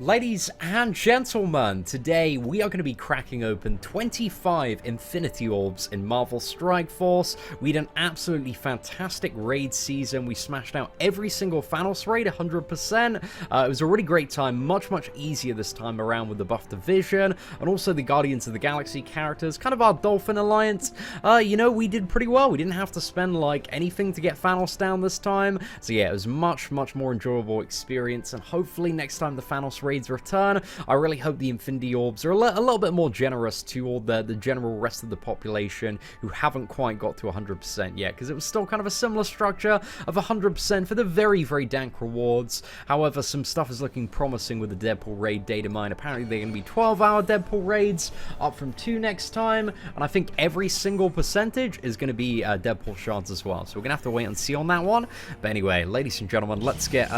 Ladies and gentlemen, today we are going to be cracking open 25 Infinity Orbs in Marvel Strike Force. We had an absolutely fantastic raid season. We smashed out every single Thanos raid 100%. It was a really great time, much easier this time around with the buff division and also the Guardians of the Galaxy characters, kind of our Dolphin Alliance. You know, we did pretty well. We didn't have to spend like anything to get Thanos down this time. So yeah, it was much more enjoyable experience, and hopefully next time the Thanos raids return, I really hope the Infinity Orbs are a little bit more generous to all the general rest of the population who haven't quite got to 100% yet, because it was still kind of a similar structure of 100% for the very dank rewards. However, some stuff is looking promising with the Deadpool raid data mine. Apparently they're going to be 12-hour Deadpool raids, up from 2 next time, and I think every single percentage is going to be Deadpool shards as well, so we're going to have to wait and see on that one. But anyway, ladies and gentlemen, let's get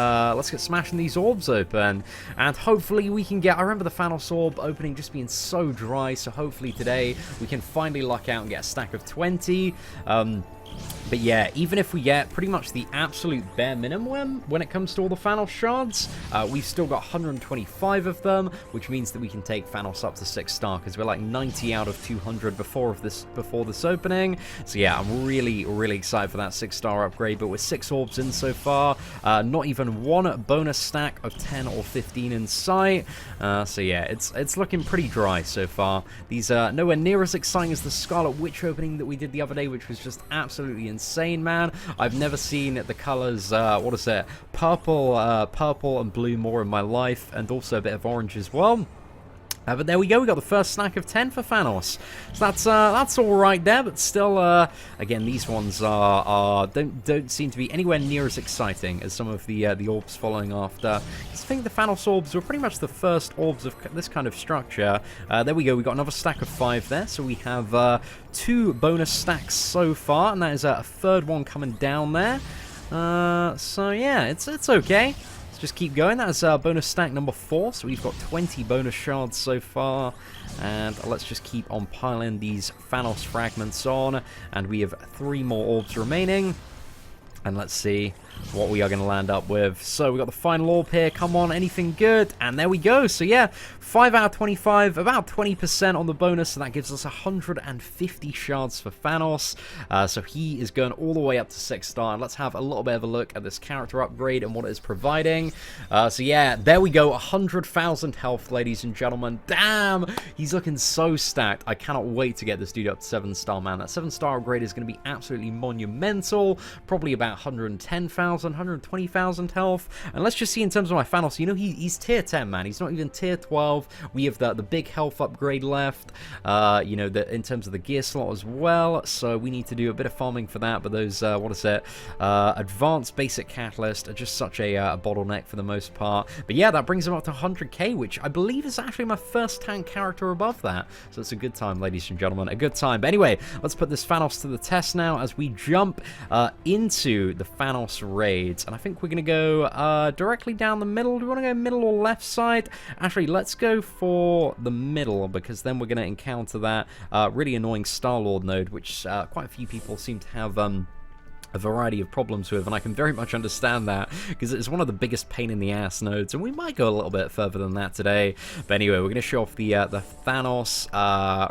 smashing these orbs open, and hopefully we can get... I remember the Thanos orb opening just being so dry, so hopefully today we can finally luck out and get a stack of 20. But yeah, even if we get pretty much the absolute bare minimum when it comes to all the Thanos shards, we've still got 125 of them, which means that we can take Thanos up to 6-star, because we're like 90 out of 200 before this opening. So yeah, I'm really excited for that 6-star upgrade, but with 6 orbs in so far, not even one bonus stack of 10 or 15 in sight. So yeah, it's looking pretty dry so far. These are nowhere near as exciting as the Scarlet Witch opening that we did the other day, which was just absolutely insane, man. I've never seen the colors, what is it, purple and blue more in my life, and also a bit of orange as well. But there we go, we got the first stack of 10 for Thanos. So that's all right there, but still, again, these ones don't seem to be anywhere near as exciting as some of the orbs following after. I think the Thanos orbs were pretty much the first orbs of this kind of structure. There we go, we got another stack of 5 there, so we have 2 bonus stacks so far, and that is a third one coming down there. So yeah, it's okay. Let's just keep going. That's bonus stack number 4, so we've got 20 bonus shards so far, and let's just keep on piling these Thanos fragments on, and we have 3 more orbs remaining, and let's see what we are going to land up with. So we got the final orb here. Come on, anything good? And there we go. So yeah, 5 out of 25, about 20% on the bonus, so that gives us 150 shards for Thanos. So he is going all the way up to 6-star. And let's have a little bit of a look at this character upgrade and what it is providing. So yeah, there we go, 100,000 health, ladies and gentlemen. Damn, he's looking so stacked. I cannot wait to get this dude up to 7-star, man. That 7-star upgrade is going to be absolutely monumental. Probably about 110,000. 120,000 health, and let's just see in terms of my Thanos. You know, he's tier 10, man. He's not even tier 12. We have the big health upgrade left. You know, in terms of the gear slot as well. So we need to do a bit of farming for that. But those what is it? Advanced basic catalyst are just such a bottleneck for the most part. But yeah, that brings him up to 100k, which I believe is actually my first tank character above that. So it's a good time, ladies and gentlemen, a good time. But anyway, let's put this Thanos to the test now as we jump into the Thanos raids, and I think we're going to go directly down the middle. Do we want to go middle or left side? Actually, let's go for the middle, because then we're going to encounter that really annoying Star-Lord node, which quite a few people seem to have a variety of problems with, and I can very much understand that, because it's one of the biggest pain in the ass nodes, and we might go a little bit further than that today. But anyway, we're going to show off the Thanos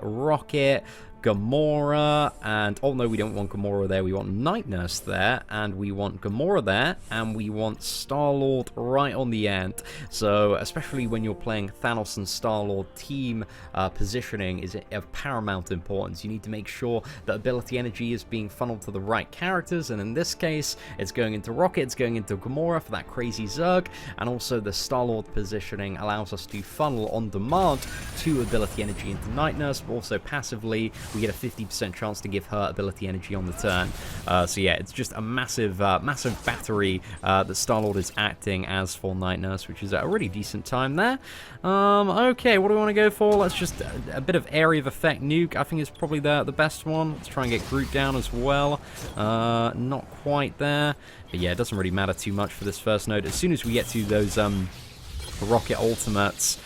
rocket, Gamora, and oh no, we don't want Gamora there, we want Night Nurse there, and we want Gamora there, and we want Star-Lord right on the end. So especially when you're playing Thanos and Star-Lord, team positioning is of paramount importance. You need to make sure that ability energy is being funneled to the right characters, and in this case it's going into Rocket, it's going into Gamora for that crazy Zerg, and also the Star-Lord positioning allows us to funnel on demand to ability energy into Night Nurse, but also passively we get a 50% chance to give her ability energy on the turn. So yeah, it's just a massive battery that Star-Lord is acting as for Night Nurse, which is a really decent time there. Okay, what do we want to go for? Let's just a bit of area of effect nuke. I think is probably the best one. Let's try and get Groot down as well. Not quite there, but yeah, it doesn't really matter too much for this first node. As soon as we get to those rocket ultimates,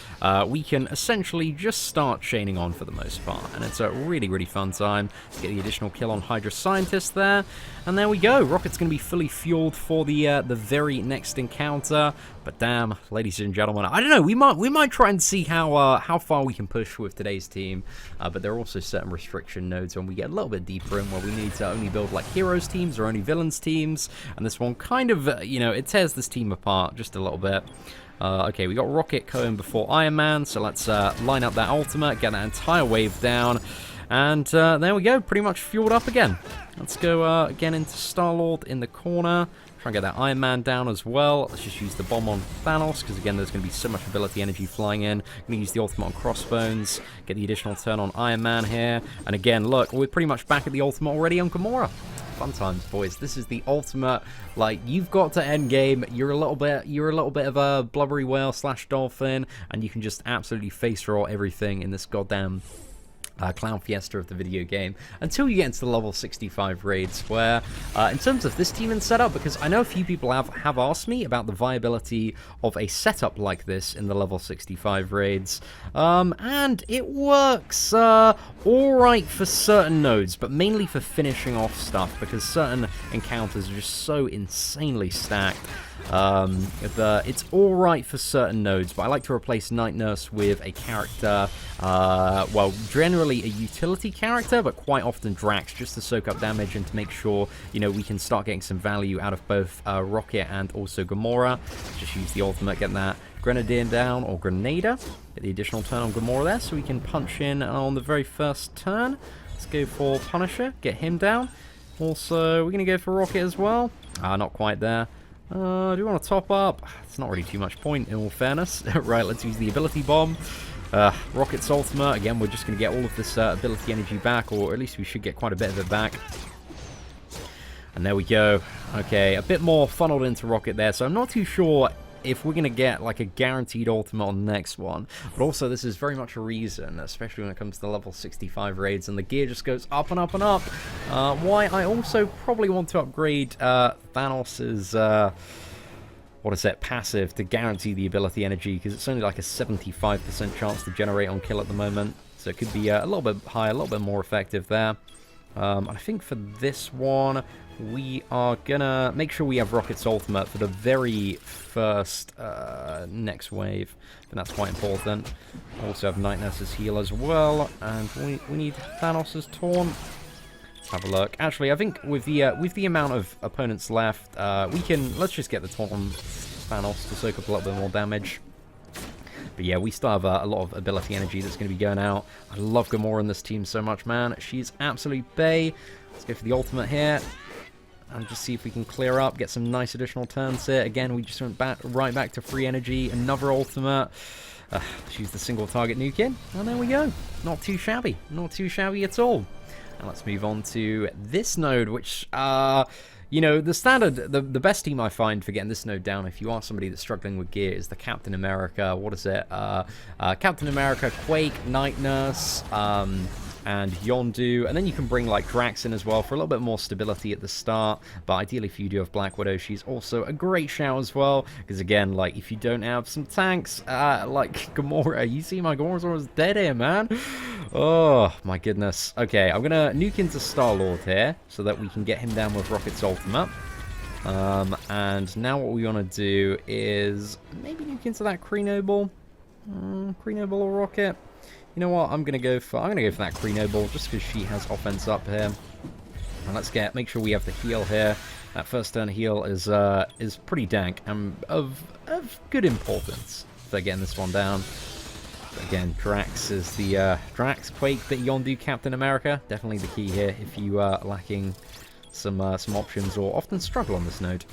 we can essentially just start chaining on for the most part. And it's a really, really fun time to get the additional kill on Hydra Scientist there. And there we go. Rocket's going to be fully fueled for the very next encounter. But damn, ladies and gentlemen, I don't know. We might try and see how far we can push with today's team. But there are also certain restriction nodes when we get a little bit deeper in, where we need to only build like heroes teams or only villains teams. And this one kind of, you know, it tears this team apart just a little bit. Okay, we got Rocket going before Iron Man, so let's line up that ultimate, get that entire wave down, and there we go, pretty much fueled up again. Let's go again into Star-Lord in the corner, try and get that Iron Man down as well. Let's just use the bomb on Thanos, because again, there's going to be so much ability energy flying in. I'm going to use the ultimate on Crossbones, get the additional turn on Iron Man here, and again, look, we're pretty much back at the ultimate already on Gamora. Fun times, boys. This is the ultimate. Like, you've got to end game. You're a little bit of a blubbery whale / dolphin, and you can just absolutely face roll everything in this goddamn clown fiesta of the video game until you get into the level 65 raids, where in terms of this team and setup, because I know a few people have asked me about the viability of a setup like this in the level 65 raids, and it works alright for certain nodes, but mainly for finishing off stuff, because certain encounters are just so insanely stacked. It's alright for certain nodes, but I like to replace Night Nurse with a character, well, generally a utility character, but quite often Drax, just to soak up damage and to make sure, you know, we can start getting some value out of both Rocket and also Gamora. Just use the ultimate, get that Grenadier down, or Grenada, get the additional turn on Gamora there, so we can punch in on the very first turn. Let's go for Punisher, get him down. Also, we're going to go for Rocket as well. Not quite there. Do we want to top up? It's not really too much point, in all fairness. Right, let's use the ability bomb. Rocket's ultimate. Again, we're just going to get all of this ability energy back, or at least we should get quite a bit of it back. And there we go. Okay, a bit more funneled into Rocket there, so I'm not too sure if we're going to get like a guaranteed ultimate on the next one. But also, this is very much a reason, especially when it comes to the level 65 raids, and the gear just goes up and up and up. Why I also probably want to upgrade Thanos's, what is it, passive, to guarantee the ability energy, because it's only like a 75% chance to generate on kill at the moment. So it could be a little bit higher, a little bit more effective there. I think for this one, we are gonna make sure we have Rocket's ultimate for the very first next wave. And that's quite important. Also have Night Nurse's heal as well, and we need Thanos's taunt. Let's have a look. Actually, I think with the amount of opponents left, let's just get the taunt on Thanos to soak up a little bit more damage. But yeah, we still have a lot of ability energy that's going to be going out. I love Gamora in this team so much, man. She's absolute bae. Let's go for the ultimate here. And just see if we can clear up, get some nice additional turns here. Again, we just went right back to free energy. Another ultimate. Let's use the single target nuke in. And there we go. Not too shabby. Not too shabby at all. And let's move on to this node, which, you know, the standard, the best team I find for getting this node down, if you are somebody that's struggling with gear, is the Captain America, what is it? Captain America, Quake, Night Nurse, and Yondu, and then you can bring like Drax in as well for a little bit more stability at the start. But ideally, if you do have Black Widow, she's also a great shout as well, because again, like, if you don't have some tanks, like Gamora, you see my Gamora's almost dead here, man. Oh my goodness. Okay, I'm gonna nuke into Star-Lord here so that we can get him down with Rocket's ultimate. And now what we want to do is maybe nuke into that Kree Noble. Kree Noble or Rocket. You know what? I'm gonna go for that Kree Noble just because she has offense up here. And let's make sure we have the heal here. That first turn heal is pretty dank and of good importance for getting this one down. But again, Drax is the Drax, Quake, bit Yondu, Captain America. Definitely the key here if you are lacking some options or often struggle on this node.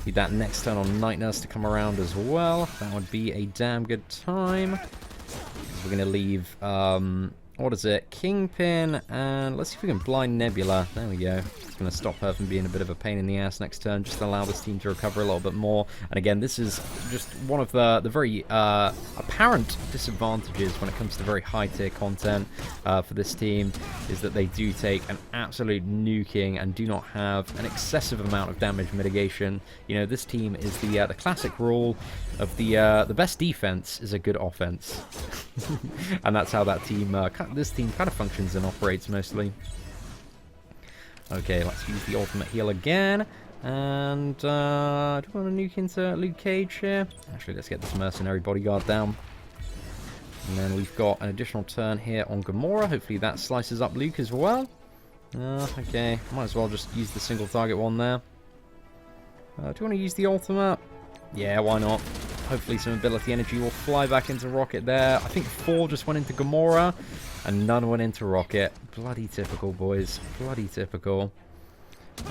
Need that next turn on Night Nurse to come around as well. That would be a damn good time. We're going to leave what is it? Kingpin, and let's see if we can blind Nebula. There we go. It's going to stop her from being a bit of a pain in the ass next turn, just to allow this team to recover a little bit more. And again, this is just one of the very apparent disadvantages when it comes to very high-tier content for this team, is that they do take an absolute nuking and do not have an excessive amount of damage mitigation. You know, this team is the classic rule of the best defense is a good offense. And that's how that team, this team kind of functions and operates mostly. Okay, let's use the ultimate heal again. And, do we want to nuke into Luke Cage here? Actually, let's get this mercenary bodyguard down. And then we've got an additional turn here on Gamora. Hopefully that slices up Luke as well. Okay, might as well just use the single target one there. Do you want to use the ultimate? Yeah, why not? Hopefully some ability energy will fly back into Rocket there. I think 4 just went into Gamora, and none went into Rocket. Bloody typical, boys. Bloody typical.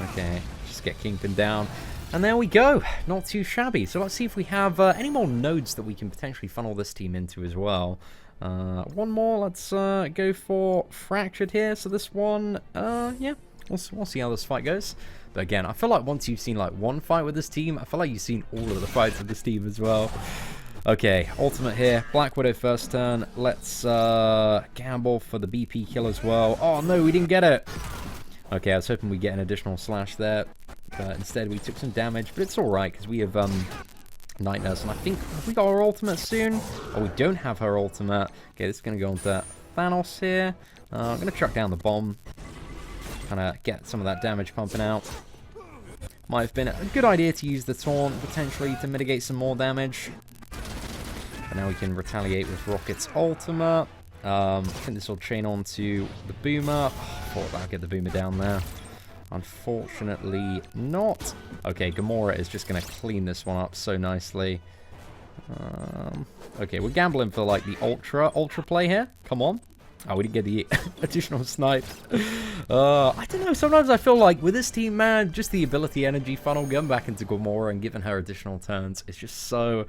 Okay, just get Kingpin down. And there we go. Not too shabby. So let's see if we have any more nodes that we can potentially funnel this team into as well. One more. Let's go for Fractured here. So this one, yeah, we'll see how this fight goes. But again, I feel like once you've seen like one fight with this team, I feel like you've seen all of the fights with this team as well. Okay, ultimate here. Black Widow first turn. Let's gamble for the BP kill as well. Oh no, we didn't get it. Okay, I was hoping we'd get an additional slash there, but instead we took some damage. But it's alright, because we have Night Nurse, and I think have we got our ultimate soon? Oh, we don't have her ultimate. Okay, this is going to go on to Thanos here. I'm going to chuck down the bomb. Kind of get some of that damage pumping out. Might have been a good idea to use the taunt potentially to mitigate some more damage. But now we can retaliate with Rocket's ultimate. I think this will chain on to the Boomer. Oh, I thought I'd get the Boomer down there. Unfortunately not. Okay, Gamora is just going to clean this one up so nicely. Okay, we're gambling for like the ultra play here. Come on. Oh, we didn't get the additional snipe. I don't know, sometimes I feel like with this team, man, just the ability energy funnel, going back into Gamora and giving her additional turns, it's just so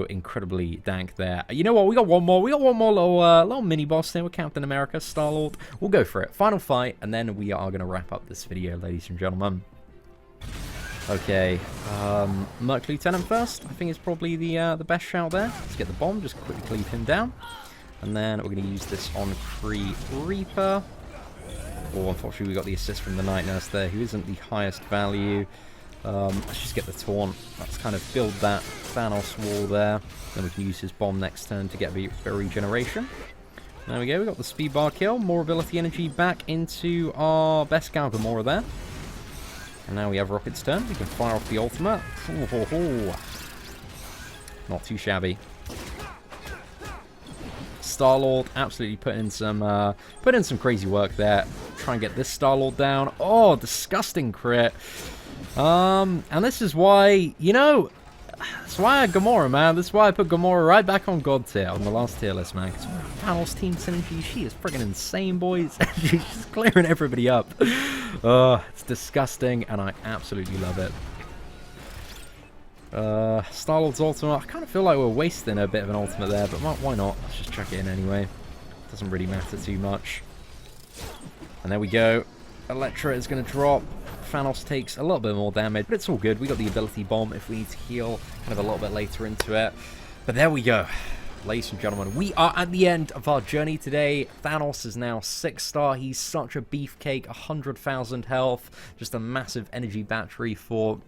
incredibly dank there. You know what, we got one more little mini-boss here with Captain America, Star-Lord. We'll go for it. Final fight, and then we are going to wrap up this video, ladies and gentlemen. Okay, Merc Lieutenant first. I think it's probably the best shout there. Let's get the bomb, just quickly cleave him down. And then we're going to use this on Kree Reaper. Oh, unfortunately we got the assist from the Night Nurse there, who isn't the highest value. Let's just get the taunt. Let's kind of build that Thanos wall there. Then we can use his bomb next turn to get a bit of regeneration. There we go, we got the speed bar kill. More ability energy back into our best gal Gamora there. And now we have Rocket's turn. We can fire off the ultimate. Not too shabby. Star-Lord absolutely put in some crazy work there. Try and get this Star-Lord down. Oh, disgusting crit. And this is why, you know, that's why I Gamora, man. That's why I put Gamora right back on God tier on the last tier list, man. Because Thanos team synergy, she is freaking insane, boys. She's just clearing everybody up. It's disgusting, and I absolutely love it. Star-Lord's ultimate. I kind of feel like we're wasting a bit of an ultimate there, but why not? Let's just chuck it in anyway. Doesn't really matter too much. And there we go. Elektra is going to drop. Thanos takes a little bit more damage, but it's all good. We got the ability bomb if we need to heal kind of a little bit later into it. But there we go. Ladies and gentlemen, we are at the end of our journey today. Thanos is now 6-star. He's such a beefcake, 100,000 health, just a massive energy battery for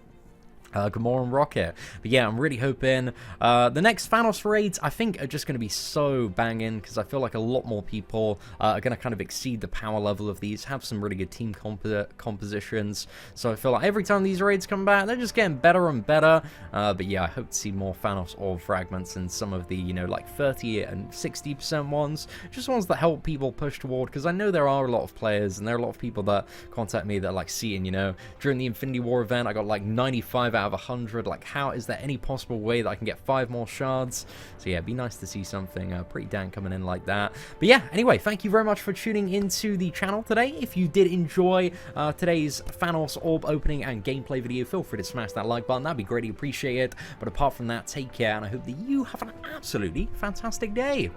Gamora and Rocket. But yeah, I'm really hoping the next Thanos raids, I think, are just going to be so banging, because I feel like a lot more people are going to kind of exceed the power level of these, have some really good team compositions. So I feel like every time these raids come back, they're just getting better and better. But yeah, I hope to see more Thanos Orb fragments and some of the, you know, like 30 and 60% ones, just ones that help people push toward, because I know there are a lot of players and there are a lot of people that contact me that are like Seatin, you know, during the Infinity War event, I got like 95 out of 100. Like, how is there any possible way that I can get 5 more shards? So yeah, it'd be nice to see something pretty dank coming in like that. But yeah, anyway, thank you very much for tuning into the channel today. If you did enjoy today's Thanos Orb opening and gameplay video, feel free to smash that like button. That'd be greatly appreciated. But apart from that, take care, and I hope that you have an absolutely fantastic day.